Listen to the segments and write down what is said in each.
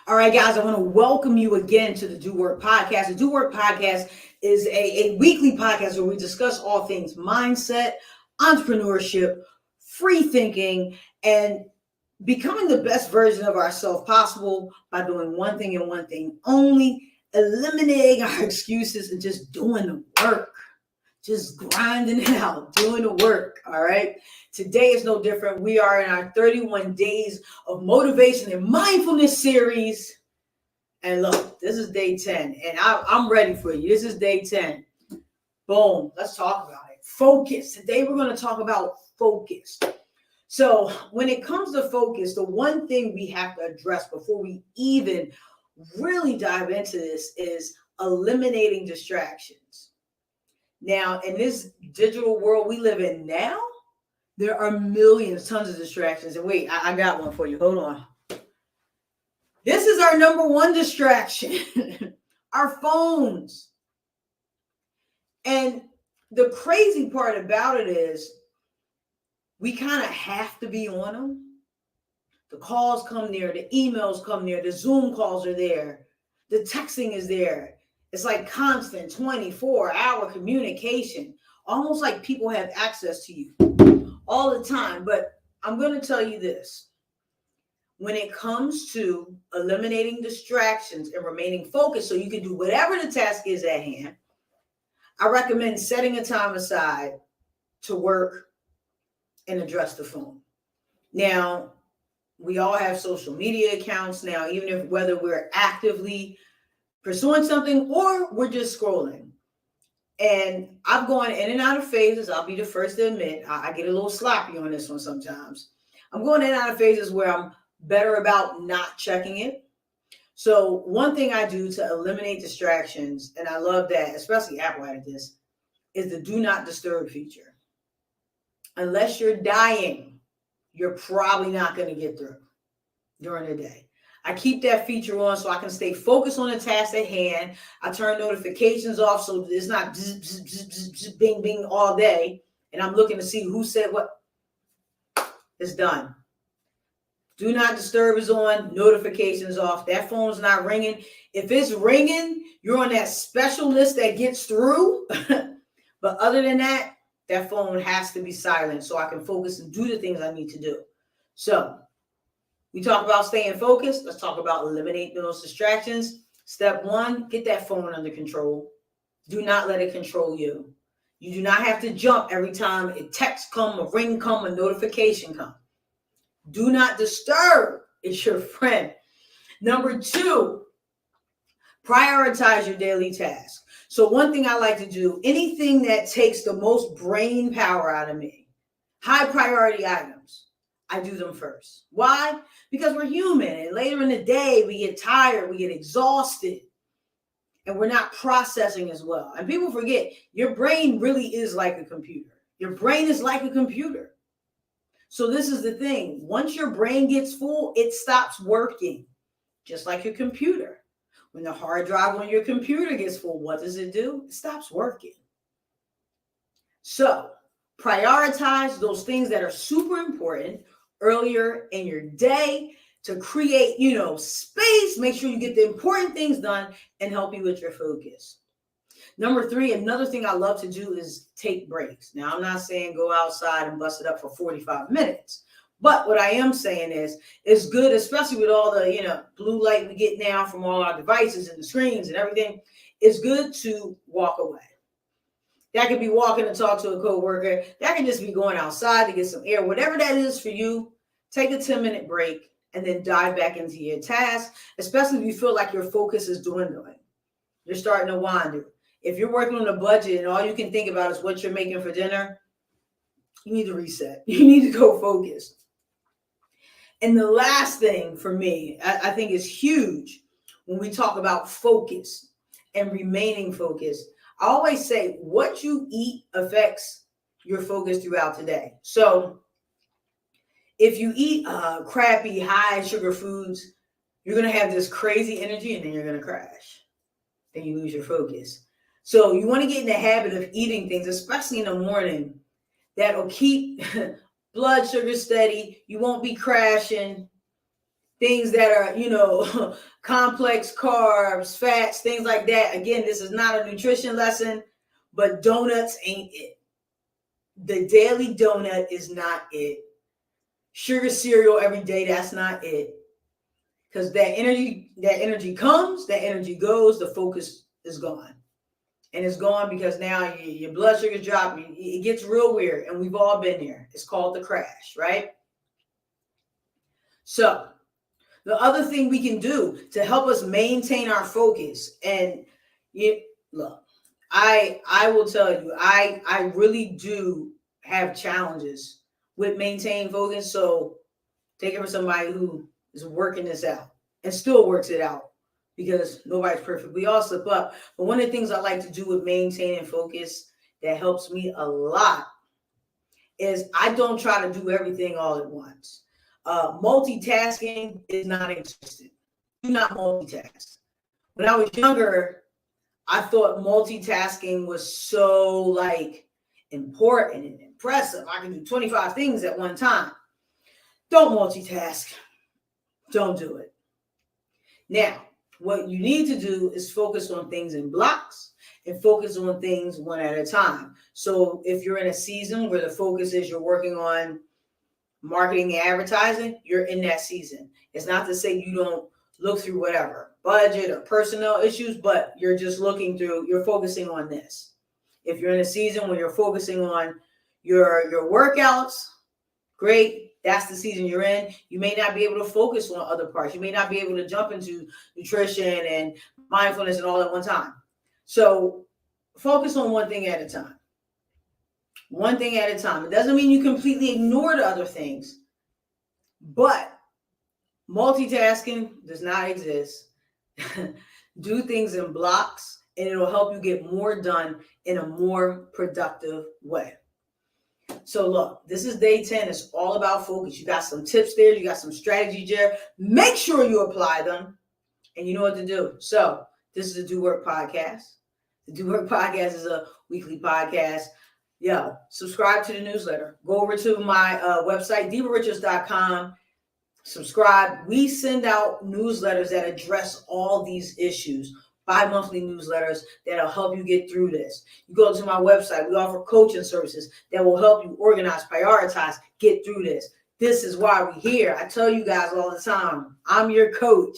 All right, guys, I want to welcome you again to the Do Work Podcast. The Do Work Podcast is a weekly podcast where we discuss all things mindset, entrepreneurship, free thinking, and becoming the best version of ourselves possible by doing one thing and one thing only, eliminating our excuses and just doing the work. Just grinding it out, doing the work. All right. Today is no different. We are in our 31 days of motivation and mindfulness series. And look, this is day 10, and I'm ready for you. This is day 10. Boom. Let's talk about it. Focus. Today we're going to talk about focus. So when it comes to focus, the one thing we have to address before we even really dive into this is eliminating distractions. Now, in this digital world we live in now, there are millions, tons of distractions. And wait, I got one for you. Hold on. This is our number one distraction, our phones. And the crazy part about it is we kind of have to be on them. The calls come near, the emails come near, the Zoom calls are there, the texting is there. It's like constant 24-hour communication, almost like people have access to you all the time. But I'm going to tell you this. When it comes to eliminating distractions and remaining focused so you can do whatever the task is at hand, I recommend setting a time aside to work and address the phone. Now, we all have social media accounts now, even if whether we're actively pursuing something or we're just scrolling. And I've gone in and out of phases. I'll be the first to admit, I get a little sloppy on this one sometimes. I'm going in and out of phases where I'm better about not checking it. So one thing I do to eliminate distractions, and I love that, especially Apple added this, is the do not disturb feature. Unless you're dying, you're probably not going to get through during the day. I keep that feature on so I can stay focused on the task at hand. I turn notifications off so it's not bzz, bzz, bzz, bzz, bzz, bing, bing all day. And I'm looking to see who said what. It's done. Do not disturb is on, notifications off. That phone's not ringing. If it's ringing, you're on that special list that gets through. But other than that, that phone has to be silent so I can focus and do the things I need to do. So we talk about staying focused. Let's talk about eliminating those distractions. Step one, get that phone under control. Do not let it control you. You do not have to jump every time a text come, a ring come, a notification come. Do not disturb is your friend. Number two, prioritize your daily task. So one thing I like to do, anything that takes the most brain power out of me, high priority items, I do them first. Why? Because we're human, and later in the day, we get tired, we get exhausted, and we're not processing as well. And people forget, your brain really is like a computer. Your brain is like a computer. So this is the thing. Once your brain gets full, it stops working, just like your computer. When the hard drive on your computer gets full, what does it do? It stops working. So prioritize those things that are super important earlier in your day to create, space. Make sure you get the important things done and help you with your focus. Number three, another thing I love to do is take breaks. Now, I'm not saying go outside and bust it up for 45 minutes. But what I am saying is, it's good, especially with all the, blue light we get now from all our devices and the screens and everything. It's good to walk away. That could be walking to talk to a coworker. That can just be going outside to get some air. Whatever that is for you, take a 10-minute break and then dive back into your task, especially if you feel like your focus is dwindling. You're starting to wander. If you're working on a budget and all you can think about is what you're making for dinner, you need to reset. You need to go focus. And the last thing for me, I think is huge when we talk about focus and remaining focused. I always say what you eat affects your focus throughout the day. So if you eat crappy, high sugar foods, you're going to have this crazy energy and then you're going to crash. Then you lose your focus. So you want to get in the habit of eating things, especially in the morning, that'll keep blood sugar steady. You won't be crashing. things that are, complex carbs, fats, things like that. Again, this is not a nutrition lesson, but donuts ain't it. The daily donut is not it. Sugar cereal every day, that's not it. Because that energy comes, that energy goes, the focus is gone. And it's gone because now your blood sugar's dropping. It gets real weird, and we've all been there. It's called the crash, right? So the other thing we can do to help us maintain our focus, and look, I will tell you, I really do have challenges with maintaining focus. So take it from somebody who is working this out and still works it out, because nobody's perfect. We all slip up. But one of the things I like to do with maintaining focus that helps me a lot is I don't try to do everything all at once. Multitasking is not existent. Do not multitask. When I was younger, I thought multitasking was so important and impressive. I can do 25 things at one time. Don't multitask. Don't do it. Now, what you need to do is focus on things in blocks and focus on things one at a time. So if you're in a season where the focus is you're working on marketing and advertising, you're in that season. It's not to say you don't look through whatever budget or personnel issues, but you're just you're focusing on this. If you're in a season where you're focusing on your workouts, great. That's the season you're in. You may not be able to focus on other parts. You may not be able to jump into nutrition and mindfulness and all at one time. So focus on one thing at a time. One thing at a time. It doesn't mean you completely ignore the other things, but multitasking does not exist. Do things in blocks, and it'll help you get more done in a more productive way. So look, this is day 10. It's all about focus. You got some tips there. You got some strategies there. Make sure you apply them, and you know what to do. So this is the Do Work Podcast. The Do Work Podcast is a weekly podcast. Yeah, subscribe to the newsletter. Go over to my website, divarichards.com. Subscribe. We send out newsletters that address all these issues. Bi-monthly newsletters that'll help you get through this. You go to my website. We offer coaching services that will help you organize, prioritize, get through this. This is why we're here. I tell you guys all the time, I'm your coach.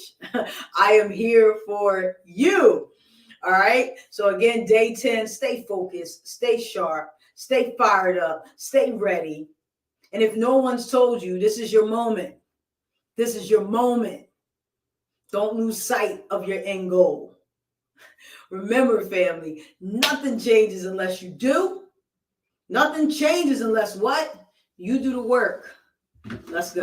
I am here for you. All right. So again, day 10, stay focused, stay sharp, stay fired up, stay ready. And if no one's told you, this is your moment. This is your moment. Don't lose sight of your end goal. Remember, family, nothing changes unless you do. Nothing changes unless what? You do the work. Let's go.